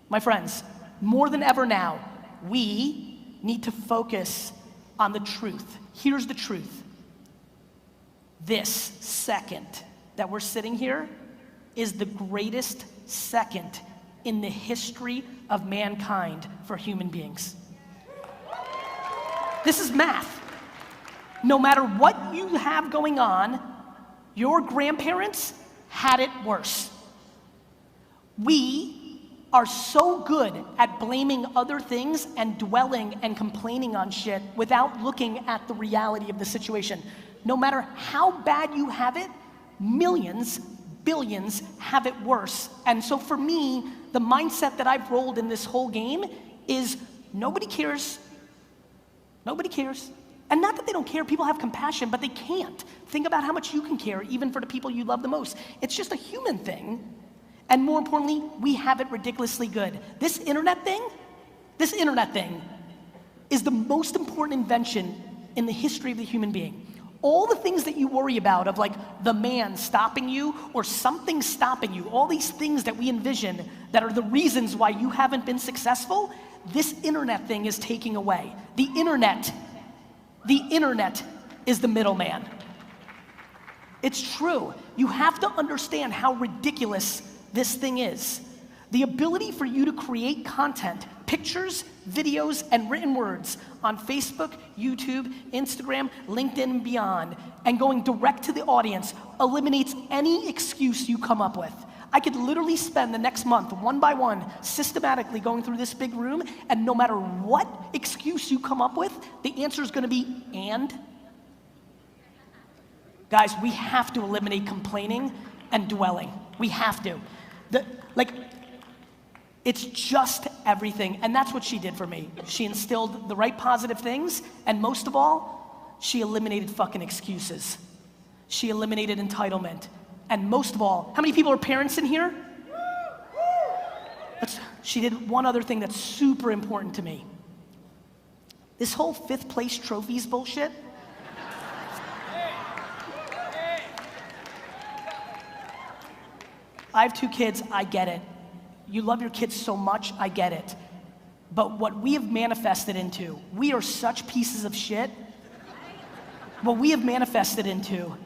My friends, more than ever now, we need to focus on the truth. Here's the truth. This second that we're sitting here is the greatest second in the history of mankind for human beings. This is math. No matter what you have going on, your grandparents had it worse. We are so good at blaming other things and dwelling and complaining on shit without looking at the reality of the situation. No matter how bad you have it, millions, billions have it worse. And so for me, the mindset that I've rolled in this whole game is nobody cares. Nobody cares. And not that they don't care, people have compassion, but they can't. Think about how much you can care, even for the people you love the most. It's just a human thing. And more importantly, we have it ridiculously good. This internet thing is the most important invention in the history of the human being. All the things that you worry about of like the man stopping you or something stopping you, all these things that we envision that are the reasons why you haven't been successful, this internet thing is taking away. The internet is the middleman. It's true. You have to understand how ridiculous this thing is. The ability for you to create content, pictures, videos, and written words on Facebook, YouTube, Instagram, LinkedIn, and beyond, and going direct to the audience eliminates any excuse you come up with. I could literally spend the next month, one by one, systematically going through this big room, and no matter what excuse you come up with, the answer is gonna be, and? Guys, we have to eliminate complaining and dwelling. We have to. It's just everything, and that's what she did for me. She instilled the right positive things, and most of all, she eliminated fucking excuses. She eliminated entitlement. And most of all, how many people are parents in here? She did one other thing that's super important to me. This whole 5th place trophies bullshit. I have 2 kids, I get it. You love your kids so much, I get it. But what we have manifested into, we are such pieces of shit. What we have manifested into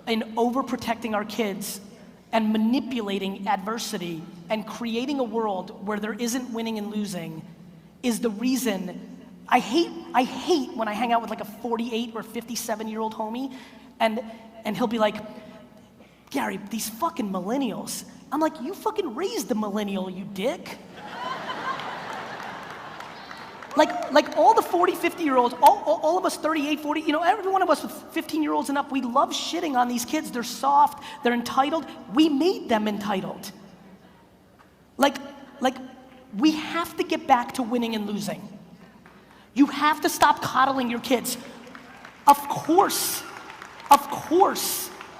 in overprotecting our kids and manipulating adversity and creating a world where there isn't winning and losing is the reason I hate when I hang out with like a 48 or 57-year-old homie and he'll be like, Gary, these fucking millennials. I'm like, you fucking raised the millennial, you dick. Like all the 40, 50-year-olds, all of us 38, 40, every one of us with 15-year-olds and up, we love shitting on these kids. They're soft, they're entitled. We made them entitled. Like we have to get back to winning and losing. You have to stop coddling your kids. Of course,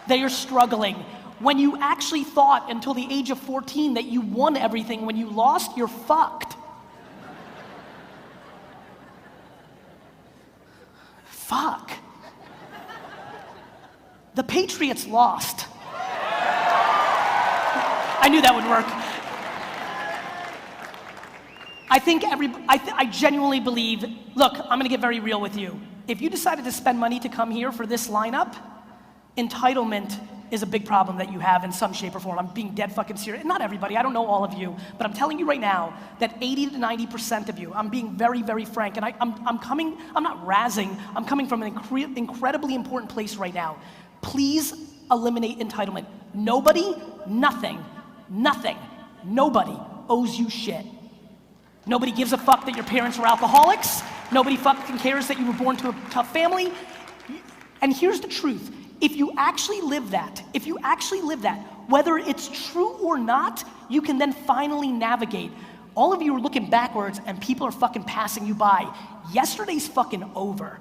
they are struggling. When you actually thought until the age of 14 that you won everything, when you lost, you're fucked. Fuck. The Patriots lost. I knew that would work. I genuinely believe, look, I'm gonna get very real with you. If you decided to spend money to come here for this lineup, entitlement is a big problem that you have in some shape or form. I'm being dead fucking serious. Not everybody, I don't know all of you, but I'm telling you right now that 80 to 90% of you, I'm being very, very frank, and I'm not razzing, I'm coming from an incredibly important place right now. Please eliminate entitlement. Nobody, nothing, nobody owes you shit. Nobody gives a fuck that your parents were alcoholics. Nobody fucking cares that you were born to a tough family. And here's the truth. If you actually live that, whether it's true or not, you can then finally navigate. All of you are looking backwards and people are fucking passing you by. Yesterday's fucking over.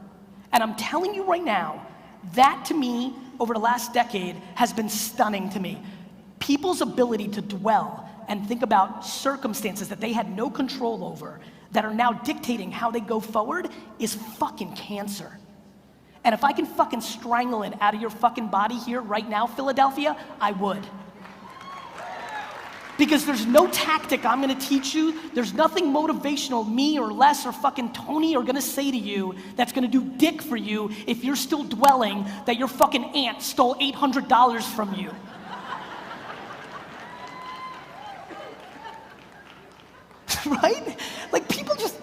And I'm telling you right now, that to me, over the last decade, has been stunning to me. People's ability to dwell and think about circumstances that they had no control over, that are now dictating how they go forward, is fucking cancer. And if I can fucking strangle it out of your fucking body here right now, Philadelphia, I would. Because there's no tactic I'm gonna teach you, there's nothing motivational me or Les or fucking Tony are gonna say to you that's gonna do dick for you if you're still dwelling that your fucking aunt stole $800 from you. Right? Like people just,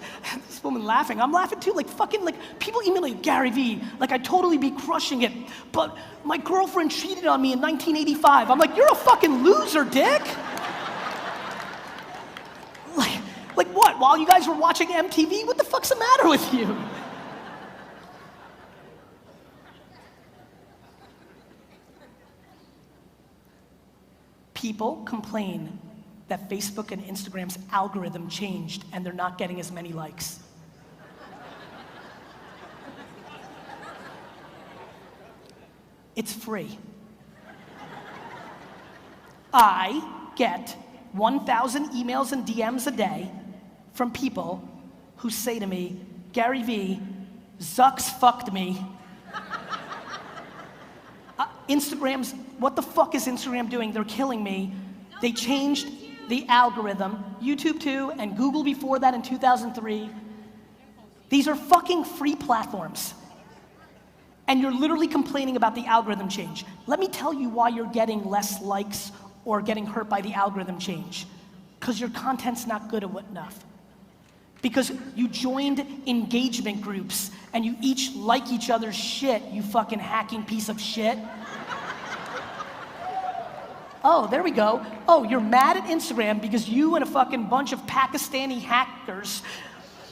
this woman laughing, I'm laughing too, like fucking like people email me, GaryVee, like I'd totally be crushing it, but my girlfriend cheated on me in 1985. I'm like, you're a fucking loser, dick. Like what, while you guys were watching MTV? What the fuck's the matter with you? People complain that Facebook and Instagram's algorithm changed and they're not getting as many likes. It's free. I get 1,000 emails and DMs a day from people who say to me, GaryVee, Zuck's fucked me. Instagram's, what the fuck is Instagram doing? They're killing me. They changed the algorithm, YouTube too, and Google before that in 2003. These are fucking free platforms. And you're literally complaining about the algorithm change. Let me tell you why you're getting less likes or getting hurt by the algorithm change. Because your content's not good enough. Because you joined engagement groups and you each like each other's shit, you fucking hacking piece of shit. Oh, there we go. Oh, you're mad at Instagram because you and a fucking bunch of Pakistani hackers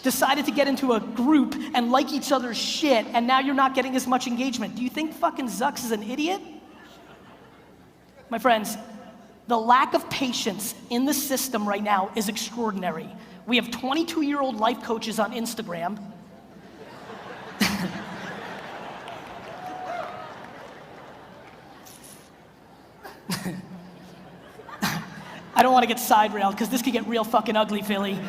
decided to get into a group and like each other's shit, and now you're not getting as much engagement. Do you think fucking Zucks is an idiot? My friends, the lack of patience in the system right now is extraordinary. We have 22-year-old life coaches on Instagram. I don't want to get side railed because this could get real fucking ugly, Philly.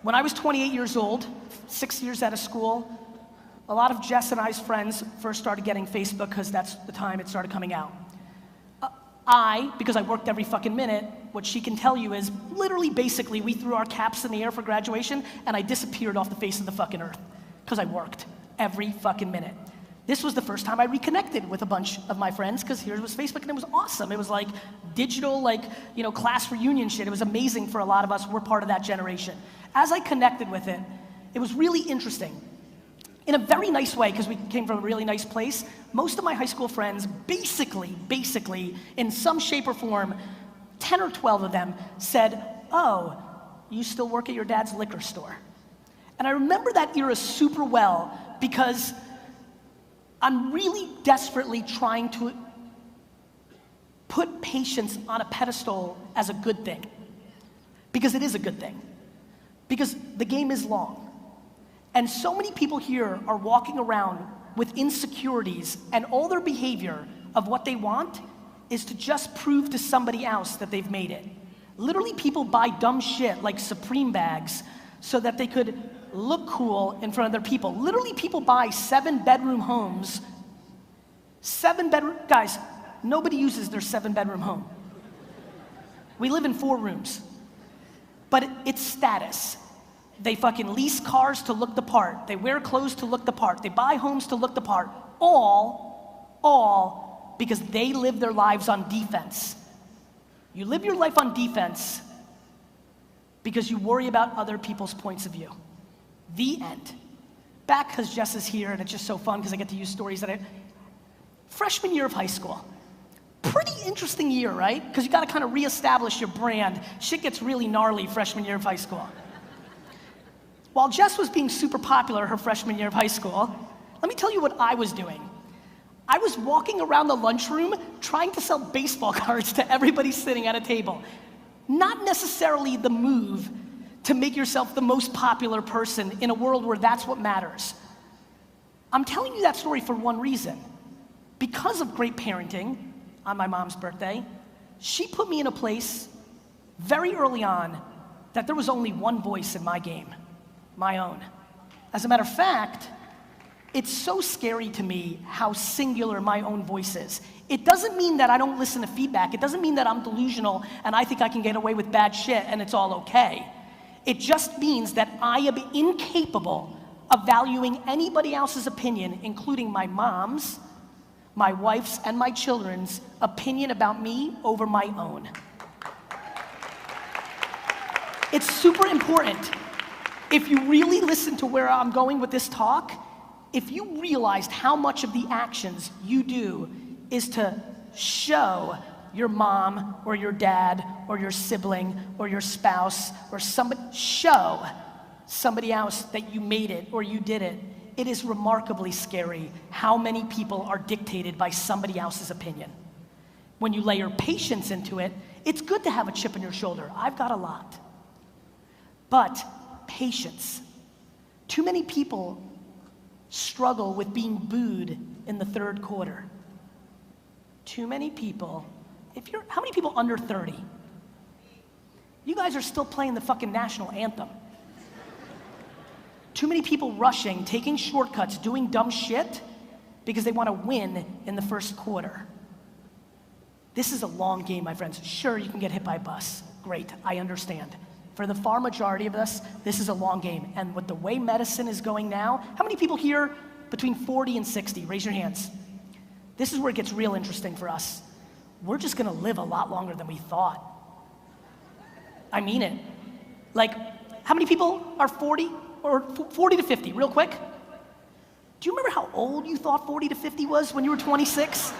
When I was 28 years old, 6 years out of school, a lot of Jess and I's friends first started getting Facebook because that's the time it started coming out. Because I worked every fucking minute, what she can tell you is literally basically we threw our caps in the air for graduation and I disappeared off the face of the fucking earth because I worked every fucking minute. This was the first time I reconnected with a bunch of my friends because here was Facebook and it was awesome. It was like digital, like, you know, class reunion shit. It was amazing for a lot of us. We're part of that generation. As I connected with it, it was really interesting. In a very nice way, because we came from a really nice place, most of my high school friends basically, in some shape or form, 10 or 12 of them said, oh, you still work at your dad's liquor store. And I remember that era super well because I'm really desperately trying to put patience on a pedestal as a good thing. Because it is a good thing. Because the game is long. And so many people here are walking around with insecurities and all their behavior of what they want is to just prove to somebody else that they've made it. Literally people buy dumb shit like Supreme bags so that they could look cool in front of their people. Literally people buy 7-bedroom homes. Guys, nobody uses their 7-bedroom home. We live in 4 rooms. But it's status. They fucking lease cars to look the part. They wear clothes to look the part. They buy homes to look the part. All because they live their lives on defense. You live your life on defense because you worry about other people's points of view. The end. Back because Jess is here and it's just so fun because I get to use stories that freshman year of high school. Pretty interesting year, right? Because you got to kind of reestablish your brand. Shit gets really gnarly freshman year of high school. While Jess was being super popular her freshman year of high school, let me tell you what I was doing. I was walking around the lunchroom trying to sell baseball cards to everybody sitting at a table. Not necessarily the move to make yourself the most popular person in a world where that's what matters. I'm telling you that story for one reason. Because of great parenting on my mom's birthday, she put me in a place very early on that there was only one voice in my game. My own. As a matter of fact, It's so scary to me how singular my own voice is. It doesn't mean that I don't listen to feedback. It doesn't mean that I'm delusional and I think I can get away with bad shit and it's all okay. It just means that I am incapable of valuing anybody else's opinion, including my mom's, my wife's, and my children's opinion about me over my own. It's super important. If you really listen to where I'm going with this talk, if you realized how much of the actions you do is to show your mom or your dad or your sibling or your spouse or show somebody else that you made it or you did it, it is remarkably scary how many people are dictated by somebody else's opinion. When you layer patience into it, it's good to have a chip on your shoulder. I've got a lot. But patience. Too many people struggle with being booed in the third quarter. Too many people, how many people under 30? You guys are still playing the fucking national anthem. Too many people rushing, taking shortcuts, doing dumb shit because they want to win in the first quarter. This is a long game, my friends. Sure, you can get hit by a bus. Great, I understand. For the far majority of us, this is a long game. And with the way medicine is going now, how many people here between 40 and 60? Raise your hands. This is where it gets real interesting for us. We're just gonna live a lot longer than we thought. I mean it. Like, how many people are 40 or 40 to 50, real quick? Do you remember how old you thought 40 to 50 was when you were 26?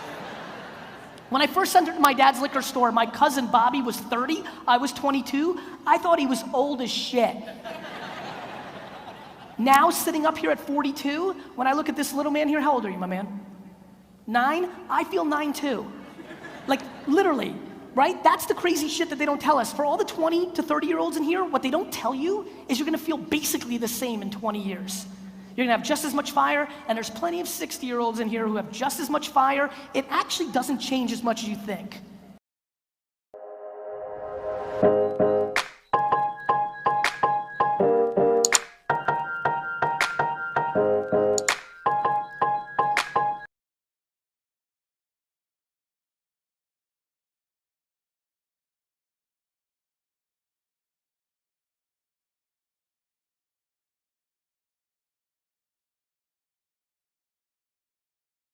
When I first entered my dad's liquor store, my cousin Bobby was 30, I was 22. I thought he was old as shit. Now, sitting up here at 42, when I look at this little man here, how old are you, my man? 9? I feel 9 too. Like, literally, right? That's the crazy shit that they don't tell us. For all the 20 to 30-year-olds in here, what they don't tell you is you're gonna feel basically the same in 20 years. You're gonna have just as much fire, and there's plenty of 60-year-olds in here who have just as much fire. It actually doesn't change as much as you think.